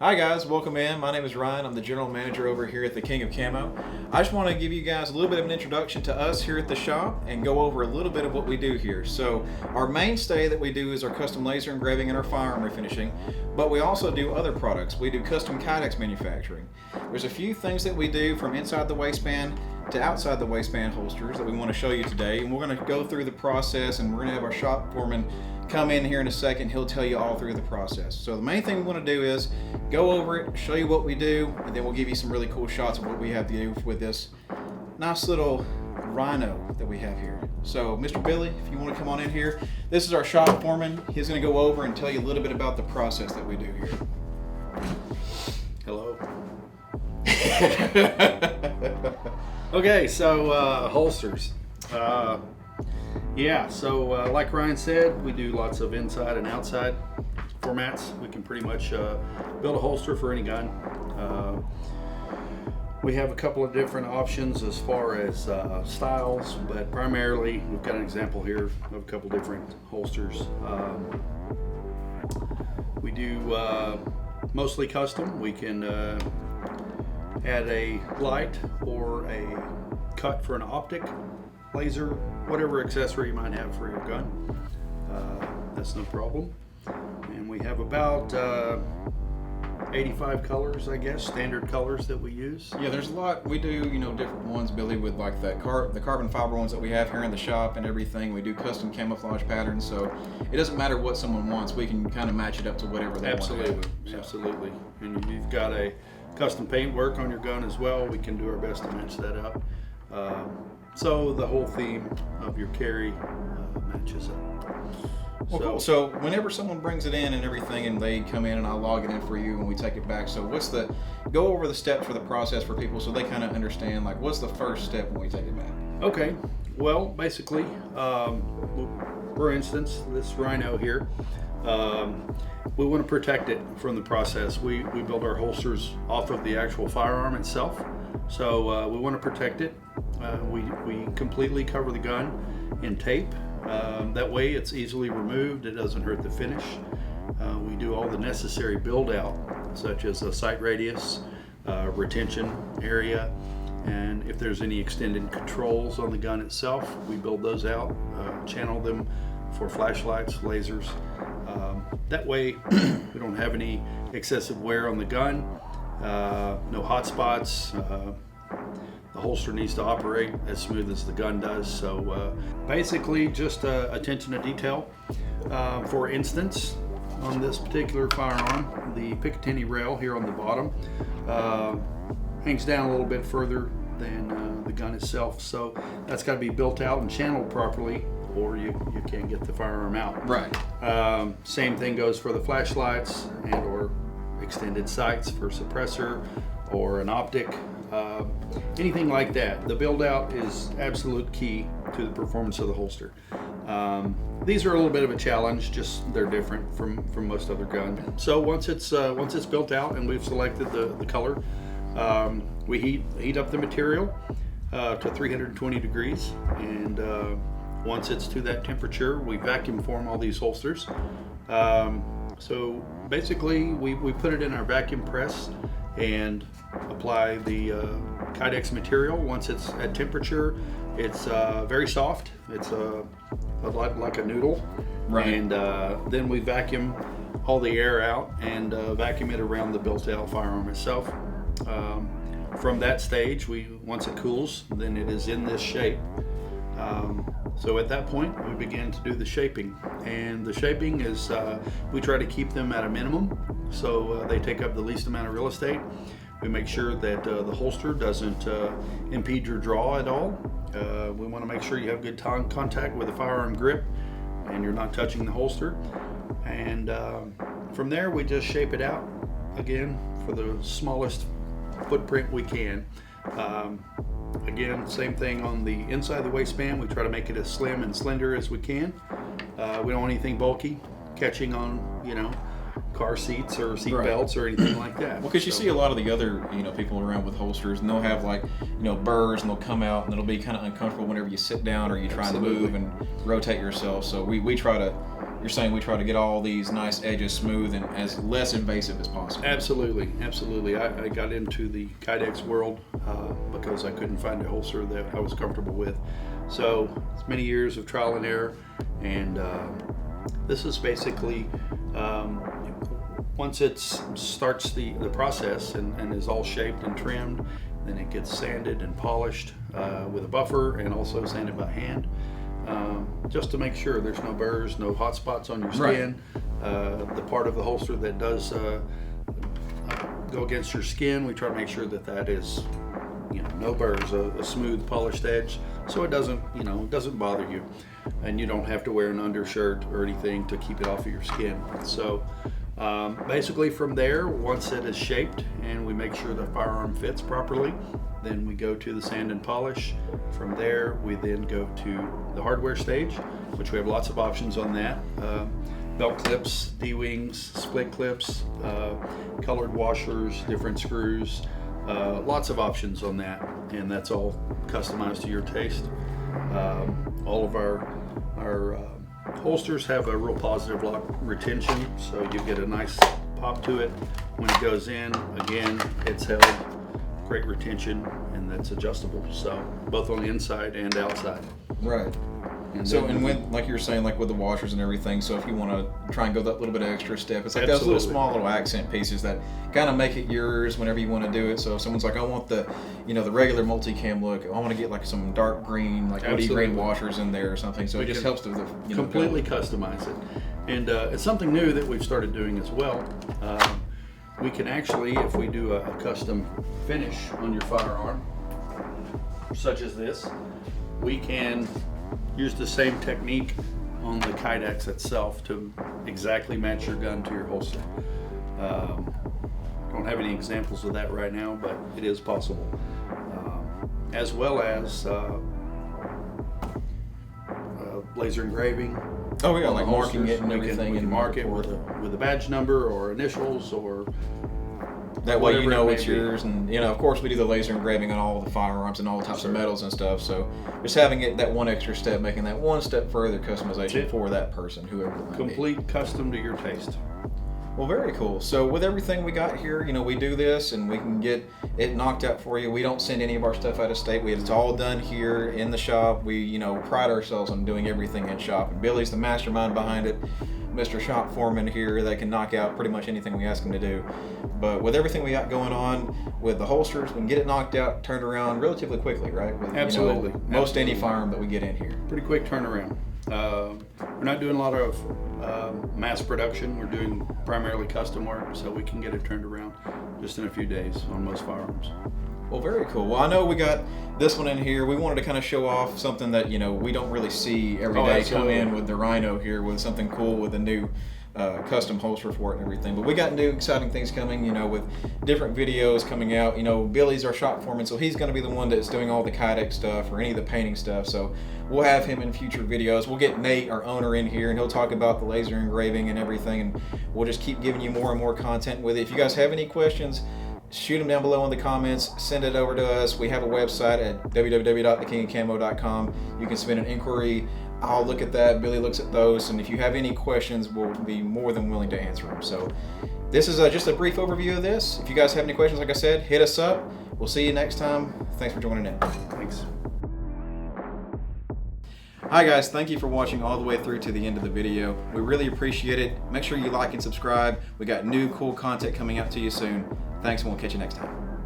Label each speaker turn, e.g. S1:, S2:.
S1: Hi guys, welcome in. My name is Ryan. I'm the general manager over here at the King of Camo. I just want to give you guys a little bit of an introduction to us here at the shop and go over a little bit of what we do here. So our mainstay that we do is our custom laser engraving and our firearm refinishing, but we also do other products. We do custom Kydex manufacturing. There's a few things that we do from inside the waistband to outside the waistband holsters that we want to show you today, and we're going to go through the process, and we're going to have our shop foreman come in here in a second. He'll tell you all through the process. So the main thing we want to do is go over it, show you what we do, and then we'll give you some really cool shots of what we have to do with this nice little Rhino that we have here. So Mr. Billy, if you want to come on in here, this is our shop foreman. He's going to go over and tell you a little bit about the process that we do here.
S2: Hello. Okay, so holsters. Like Ryan said, we do lots of inside and outside formats. We can pretty much build a holster for any gun. We have a couple of different options as far as styles, but primarily we've got an example here of a couple different holsters. We do mostly custom. We can add a light or a cut for an optic, laser, whatever accessory you might have for your gun. That's no problem. And we have about 85 colors, I guess, standard colors that we use.
S1: Yeah, there's a lot. We do, different ones, Billy, with like the carbon fiber ones that we have here in the shop and everything. We do custom camouflage patterns, so it doesn't matter what someone wants. We can kind of match it up to whatever they want.
S2: Absolutely. And if you've got a custom paint work on your gun as well, we can do our best to match that up. So the whole theme of your carry matches up.
S1: Well, cool. So whenever someone brings it in and everything, and they come in and I'll log it in for you and we take it back. So go over the steps for the process for people so they kind of understand, like, what's the first step when we take it back?
S2: Okay. Well, basically, for instance, this Rhino here, we want to protect it from the process. We build our holsters off of the actual firearm itself. So we want to protect it. We completely cover the gun in tape. That way it's easily removed. It doesn't hurt the finish. We do all the necessary build out, such as a sight radius, retention area, and if there's any extended controls on the gun itself, we build those out, channel them for flashlights, lasers. That way we don't have any excessive wear on the gun, no hot spots. The holster needs to operate as smooth as the gun does. So basically just attention to detail. For instance, on this particular firearm, the Picatinny rail here on the bottom hangs down a little bit further than the gun itself. So that's got to be built out and channeled properly, or you can't get the firearm out.
S1: Right.
S2: Same thing goes for the flashlights and or extended sights for suppressor or an optic. Anything like that. The build out is absolute key to the performance of the holster. These are a little bit of a challenge, just they're different from most other guns. So once it's built out and we've selected the color, we heat up the material to 320 degrees, and once it's to that temperature, we vacuum form all these holsters. So basically we put it in our vacuum press and apply the Kydex material. Once it's at temperature, it's very soft. It's a lot like a noodle.
S1: Right.
S2: And then we vacuum all the air out and vacuum it around the built-out firearm itself. From that stage, once it cools, then it is in this shape. So at that point, we begin to do the shaping. And the shaping is, we try to keep them at a minimum, so they take up the least amount of real estate. We make sure that the holster doesn't impede your draw at all. We want to make sure you have good contact with the firearm grip and you're not touching the holster. And from there, we just shape it out, again, for the smallest footprint we can. Again, same thing on the inside of the waistband. We try to make it as slim and slender as we can. We don't want anything bulky catching on, car seats or seat belts or anything like that.
S1: Well, because you see a lot of the other, people around with holsters, and they'll have like, burrs, and they'll come out, and it'll be kind of uncomfortable whenever you sit down or you try to move and rotate yourself. So we try to you're saying we try to get all these nice edges smooth and as less invasive as possible.
S2: Absolutely, absolutely. I got into the Kydex world because I couldn't find a holster that I was comfortable with. So it's many years of trial and error, and this is basically once it starts the process and is all shaped and trimmed, then it gets sanded and polished with a buffer, and also sanded by hand, just to make sure there's no burrs, no hot spots on your skin. Right. The part of the holster that does go against your skin, we try to make sure that that is, no burrs, a smooth polished edge, so it doesn't, it doesn't bother you, and you don't have to wear an undershirt or anything to keep it off of your skin. So basically from there, once it is shaped and we make sure the firearm fits properly, then we go to the sand and polish. From there, we then go to the hardware stage, which we have lots of options on that. Belt clips, D-wings, split clips, colored washers, different screws, lots of options on that, and that's all customized to your taste. All of our holsters have a real positive lock retention, so you get a nice pop to it when it goes in. Again, it's held, great retention, and that's adjustable, so both on the inside and outside.
S1: Right. And when, like you were saying, like with the washers and everything, so if you want to try and go that little bit of extra step, it's like those little small little accent pieces that kind of make it yours whenever you want to do it. So if someone's like, I want the, the regular multicam look, I want to get like some dark green, like woody green washers in there or something. So it just helps to
S2: completely customize it. And it's something new that we've started doing as well. We can actually, if we do a custom finish on your firearm, such as this, we can use the same technique on the Kydex itself to exactly match your gun to your holster. Don't have any examples of that right now, but it is possible. As well as laser engraving.
S1: Oh yeah, like marking it and everything.
S2: We can mark it with a badge number or initials, or
S1: that way it's yours. And of course we do the laser engraving on all the firearms and all types of metals and stuff, so just having it that one extra step, making that one step further customization for that person, whoever it might be.
S2: Complete custom to your taste.
S1: Well, very cool. So with everything we got here, we do this and we can get it knocked out for you. We don't send any of our stuff out of state. It's all done here in the shop. We pride ourselves on doing everything in shop, and Billy's the mastermind behind it, Mr. Shop Foreman here, that can knock out pretty much anything we ask him to do. But with everything we got going on with the holsters, we can get it knocked out, turned around relatively quickly, right? With,
S2: Absolutely.
S1: Most any firearm that we get in here.
S2: Pretty quick turnaround. We're not doing a lot of mass production. We're doing primarily custom work, so we can get it turned around just in a few days on most firearms.
S1: Well, very cool. Well, I know we got this one in here. We wanted to kind of show off something that, we don't really see every day.
S2: Absolutely.
S1: Come in with the Rhino here with something cool with a new custom holster for it and everything. But we got new exciting things coming, with different videos coming out. Billy's our shop foreman, so he's going to be the one that's doing all the Kydex stuff or any of the painting stuff. So we'll have him in future videos. We'll get Nate, our owner, in here, and he'll talk about the laser engraving and everything, and we'll just keep giving you more and more content with it. If you guys have any questions, shoot them down below in the comments, send it over to us. We have a website at www.thekingofcamo.com. You can submit an inquiry. I'll look at that. Billy looks at those, and if you have any questions, we'll be more than willing to answer them. So this is just a brief overview of this. If you guys have any questions, like I said, hit us up. We'll see you next time. Thanks for joining in.
S2: Thanks.
S1: Hi guys, thank you for watching all the way through to the end of the video. We really appreciate it. Make sure you like and subscribe. We got new cool content coming out to you soon. Thanks, and we'll catch you next time.